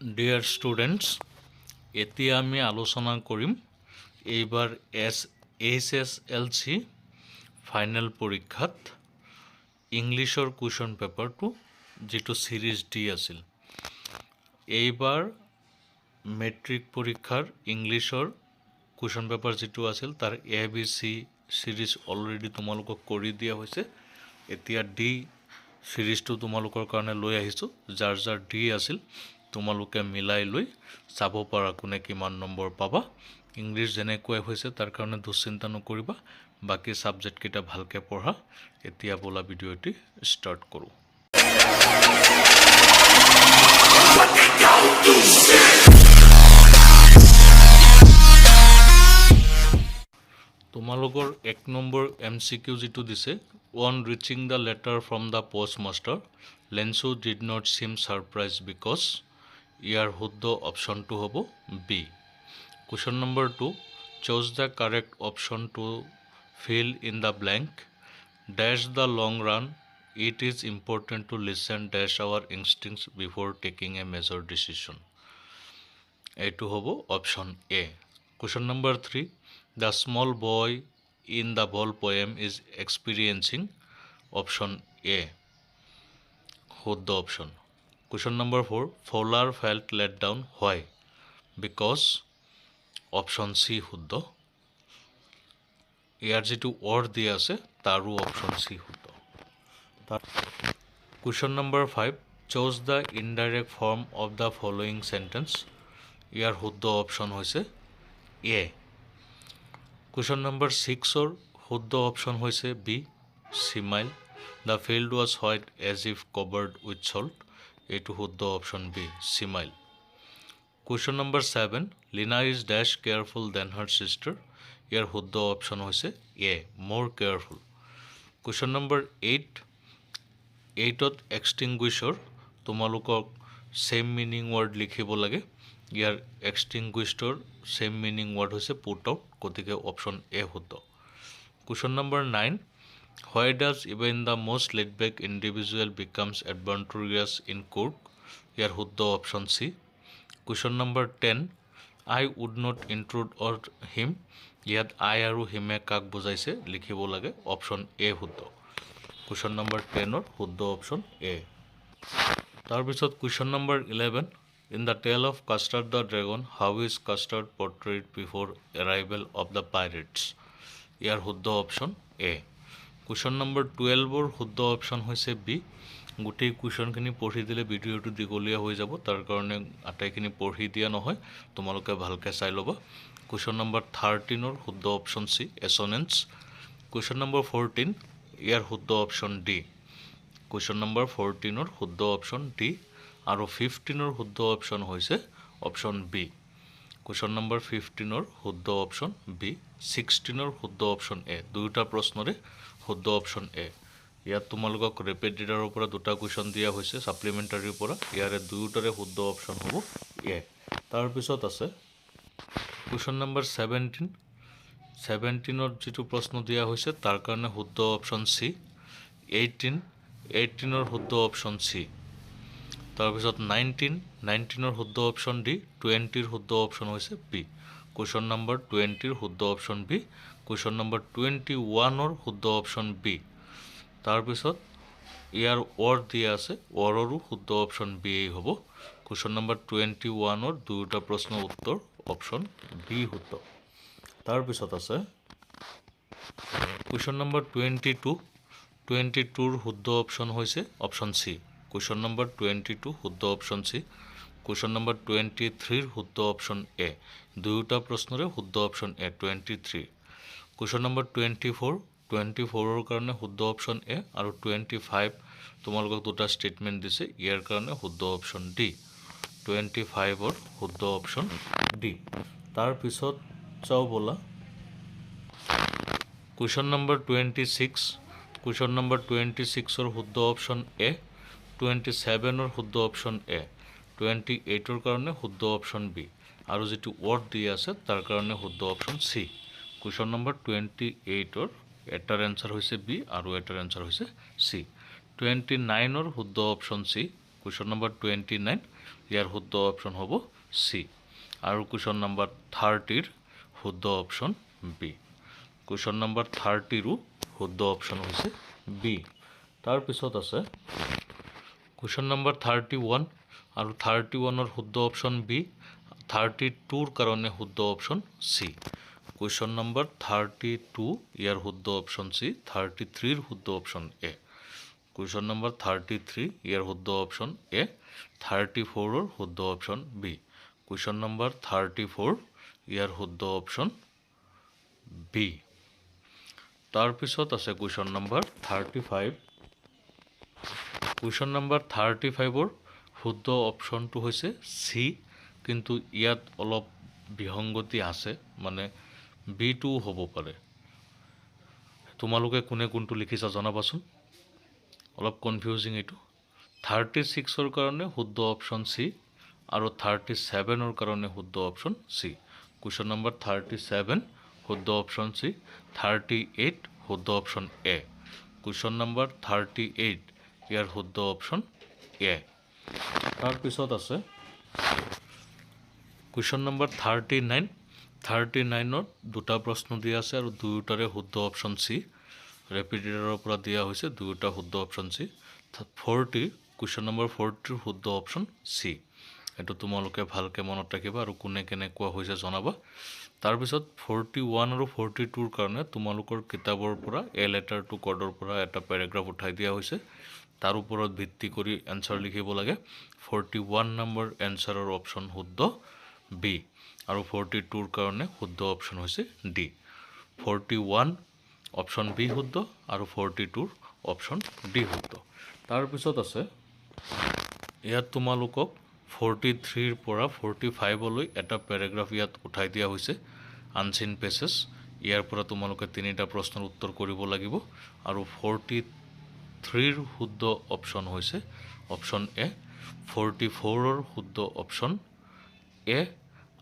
Dear students, এতিয়া আমি আলোচনা কৰিম এইবাৰ SSLC ফাইনেল পৰীক্ষাত ইংলিছৰ কুৱেশ্যন পেপাৰটো যিটো ছিৰিজ ডি আছিল। এইবাৰ মেট্ৰিক পৰীক্ষাৰ ইংলিছৰ কুৱেশ্যন পেপাৰ যিটো আছিল তাৰ ABC ছিৰিজ অলৰেডি তোমালোকক কৰি দিয়া হৈছে। এতিয়া ডি ছিৰিজটো তোমালোকৰ কাৰণে লৈ আহিছোঁ। যাৰ যাৰ ডি আছিল তোমালোকে মিলাই লৈ চাব পাৰা কোনে কিমান নম্বৰ পাবা। ইংলিছ যেনেকৈ হৈছে তাৰ কাৰণে দুশ্চিন্তা নকৰিবা, বাকী ছাবজেক্টকেইটা ভালকৈ পঢ়া। এতিয়া বোলা ভিডিঅ'টি ষ্টাৰ্ট কৰোঁ। তোমালোকৰ 1 নম্বৰ MCQ যিটো দিছে, on reaching the letter from the post master Lencho did not seem surprised because, ইয়াৰ শুদ্ধ অপশ্যনটো হ'ব B. Question number 2, choose the correct option to fill in the blank. Dash the long run, it is important to listen dash our instincts before taking a major decision. এইটো হ'ব option A. Question number 3, the small boy in the ball poem is experiencing. Option A শুদ্ধ option. Question number 4, Fowler felt let down why, because. Option C শুদ্ধ। ইয়াৰ যিটো word দিয়া আছে তাৰো option C শুদ্ধ। Question number 5, choose the indirect form of the following sentence. ইয়াৰ শুদ্ধ অপশ্যন হৈছে এ। কুৱেশ্যন নম্বৰ 6ৰ শুদ্ধ অপশ্যন হৈছে B, simile. The field was white as if covered with salt. এইটো শুদ্ধ option B, simile. Question number 7, Leena is dash careful than her sister. ইয়াৰ শুদ্ধ option হৈছে A, more careful. Question number 8ত এক্সটিংগুইছৰ তোমালোকক ছেম মিনিং ৱৰ্ড লিখিব লাগে। ইয়াৰ এক্সটিংগুইছৰ ছেম মিনিং ৱৰ্ড হৈছে পুট আউট, গতিকে অপশ্যন এ শুদ্ধ। Question number 9, why does even the most laid back individual becomes adventurous in court. ইয়াৰ শুদ্ধ option C. Question number 10, I would not intrude or him. ইয়াত আই আৰু হিমে কাক বুজাইছে লিখিব লাগে, অপশ্যন এ শুদ্ধ। কুৱেশ্যন নম্বৰ 10ৰ শুদ্ধ অপশ্যন এ। তাৰপিছত question number 11, in the tale of Custard the dragon how is Custard portrayed before arrival of the pirates. ইয়াৰ শুদ্ধ অপশ্যন এ। কুৱেশ্যন নম্বৰ 12ৰ শুদ্ধ অপশ্যন হৈছে বি। গোটেই কুৱেশ্যনখিনি পঢ়ি দিলে ভিডিঅ'টো দীঘলীয়া হৈ যাব, তাৰ কাৰণে আটাইখিনি পঢ়ি দিয়া নহয়, তোমালোকে ভালকৈ চাই ল'বা। কুৱেশ্যন নম্বৰ 13ৰ শুদ্ধ অপশ্যন চি, এছনেঞ্চ। কুৱেশ্যন নম্বৰ 14, ইয়াৰ শুদ্ধ অপশ্যন ডি। কুৱেশ্যন নম্বৰ 14ৰ শুদ্ধ অপশ্যন ডি আৰু 15ৰ শুদ্ধ অপশ্যন হৈছে অপশ্যন বি। কুৱেশ্যন নম্বৰ 15ৰ শুদ্ধ অপশ্যন বি, 16ৰ শুদ্ধ অপশ্যন এ। দুয়োটা প্ৰশ্নৰে শুদ্ধ অপশ্যন এ। ইয়াত তোমালোকক ৰেপিড ৰিডাৰৰ পৰা দুটা কুৱেশ্যন দিয়া হৈছে, ছাপ্লিমেণ্টাৰীৰ পৰা। ইয়াৰে দুয়োটাৰে শুদ্ধ অপশ্যন হ'ব এ। তাৰপিছত আছে কুৱেশ্যন নম্বৰ 17ত যিটো প্ৰশ্ন দিয়া হৈছে তাৰ কাৰণে শুদ্ধ অপশ্যন চি। 18ৰ শুদ্ধ অপশ্যন চি। তাৰপিছত 19ৰ শুদ্ধ অপশ্যন ডি, 20ৰ শুদ্ধ অপশ্যন হৈছে বি। কুৱেশ্যন নম্বৰ 20ৰ শুদ্ধ অপশ্যন বি। কুৱেশ্যন নম্বৰ 21ৰ শুদ্ধ অপশ্যন বি। তাৰপিছত ইয়াৰ ৱৰ্ড দিয়া আছে, ৱৰ্ডৰো শুদ্ধ অপশ্যন বি হ'ব। কুৱেশ্যন নম্বৰ 21ৰ দুয়োটা প্ৰশ্নৰ উত্তৰ অপশ্যন বি শুদ্ধ। তাৰপিছত আছে কুৱেশ্যন নম্বৰ 22ৰ শুদ্ধ অপশ্যন হৈছে অপশ্যন চি। কুৱেশ্যন নম্বৰ 22 শুদ্ধ অপশ্যন চি। কুৱেশ্যন নম্বৰ 23ৰ শুদ্ধ অপশ্যন এ। দুয়োটা প্ৰশ্নৰে শুদ্ধ অপশ্যন এ, 23। কুৱেশ্যন নম্বৰ 24ৰ কাৰণে শুদ্ধ অপশ্যন এ আৰু 25 তোমালোকক দুটা ষ্টেটমেণ্ট দিছে, ইয়াৰ কাৰণে শুদ্ধ অপশ্যন ডি। 25ৰ শুদ্ধ অপশ্যন ডি। তাৰপিছত চাওঁ ব'লা কুৱেশ্যন নম্বৰ 26। কুৱেশ্যন নম্বৰ 26ৰ শুদ্ধ অপশ্যন এ, 27ৰ শুদ্ধ অপশ্যন এ, 28ৰ কাৰণে শুদ্ধ অপশ্যন বি আৰু যিটো ৱৰ্ড দি আছে তাৰ কাৰণে শুদ্ধ অপশ্যন চি। কুৱেশ্যন নম্বৰ 28ৰ এটাৰ এনচাৰ হৈছে বি আৰু এটাৰ এনচাৰ হৈছে চি। 29ৰ শুদ্ধ অপশ্যন চি। কুৱেশ্যন নম্বৰ 29, ইয়াৰ শুদ্ধ অপশ্যন হ'ব চি আৰু কুৱেশ্যন নম্বৰ 30ৰ শুদ্ধ অপশ্যন বি কুৱেশ্যন নম্বৰ 30ৰো শুদ্ধ অপশ্যন হৈছে বি তাৰপিছত আছে কুৱেশ্যন নম্বৰ 31 আৰু 31ৰ শুদ্ধ অপশ্যন বি 32ৰ কাৰণে শুদ্ধ অপশ্যন চি কুৱেশ্যন নম্বৰ 32 ইয়াৰ শুদ্ধ অপশ্যন চি 33ৰ শুদ্ধ অপশ্যন এ কুৱেশ্যন নম্বৰ 33 ইয়াৰ শুদ্ধ অপশ্যন এ 34ৰ শুদ্ধ অপশ্যন বি কুৱেশ্যন নম্বৰ 34 ইয়াৰ শুদ্ধ অপশ্যন বি তাৰপিছত আছে কুৱেশ্যন নম্বৰ 35 কুৱেশ্যন নম্বৰ 35ৰ শুদ্ধ অপশ্যনটো হৈছে চি কিন্তু ইয়াত অলপ বিসংগতি আছে মানে বিটো হ'ব পাৰে তোমালোকে কোনে কোনটো লিখিছা জনাবাচোন অলপ কনফিউজিং এইটো 36ৰ কাৰণে শুদ্ধ অপশ্যন চি আৰু 37ৰ কাৰণে শুদ্ধ অপশ্যন চি কুৱেশ্যন নম্বৰ 37 শুদ্ধ অপশ্যন চি 38 শুদ্ধ অপশ্যন এ কুৱেশ্যন নম্বৰ 38 ইয়াৰ শুদ্ধ অপশ্যন এ তাৰপিছত আছে কুৱেশ্যন নম্বৰ 39ৰ দুটা প্ৰশ্ন দিয়া আছে আৰু দুয়োটাৰে শুদ্ধ অপশ্যন চি ৰেপিটেডৰ পৰা দিয়া হৈছে দুয়োটা শুদ্ধ অপশ্যন চি 40 কুৱেশ্যন নম্বৰ 40ৰ শুদ্ধ অপশ্যন চি এইটো তোমালোকে ভালকৈ মনত ৰাখিবা আৰু কোনে কেনেকুৱা হৈছে জনাবা তাৰপিছত 41 আৰু 42ৰ কাৰণে তোমালোকৰ কিতাপৰ পৰা এ লেটাৰ টু কডৰ পৰা এটা পেৰাগ্ৰাফ উঠাই দিয়া হৈছে তাৰ ওপৰত ভিত্তি কৰি এনচাৰ লিখিব লাগে 41 নম্বৰ এনচাৰৰ অপশ্যন শুদ্ধ বি আৰু 42ৰ কাৰণে শুদ্ধ অপশ্যন হৈছে ডি 41 অপশ্যন বি শুদ্ধ আৰু 42ৰ অপশ্যন ডি শুদ্ধ তাৰপিছত আছে ইয়াত তোমালোকক 43ৰ পৰা 45লৈ এটা পেৰাগ্ৰাফ ইয়াত উঠাই দিয়া হৈছে আনচিন পেছেছ ইয়াৰ পৰা তোমালোকে তিনিটা প্ৰশ্নৰ উত্তৰ কৰিব লাগিব আৰু 43ৰ শুদ্ধ অপশ্যন হৈছে অপশ্যন এ 44ৰ শুদ্ধ অপশ্যন এ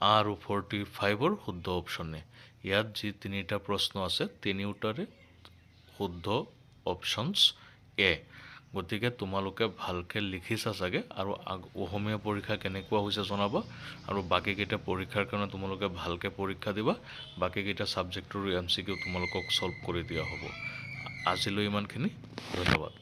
আৰু 45ৰ শুদ্ধ অপশ্যন এ ইয়াত যি তিনিটা প্ৰশ্ন আছে তিনিওটাৰে শুদ্ধ অপশ্যনছ এ গতিকে তোমালোকে ভালকৈ লিখিছা চাগে আৰু অসমীয়া পৰীক্ষা কেনেকুৱা হৈছে জনাবা আৰু বাকীকেইটা পৰীক্ষাৰ কাৰণে তোমালোকে ভালকৈ পৰীক্ষা দিবা বাকীকেইটা ছাবজেক্টৰ MCQ তোমালোকক ছল্ভ কৰি দিয়া হ'ব আজিলৈ ইমানখিনি ধন্যবাদ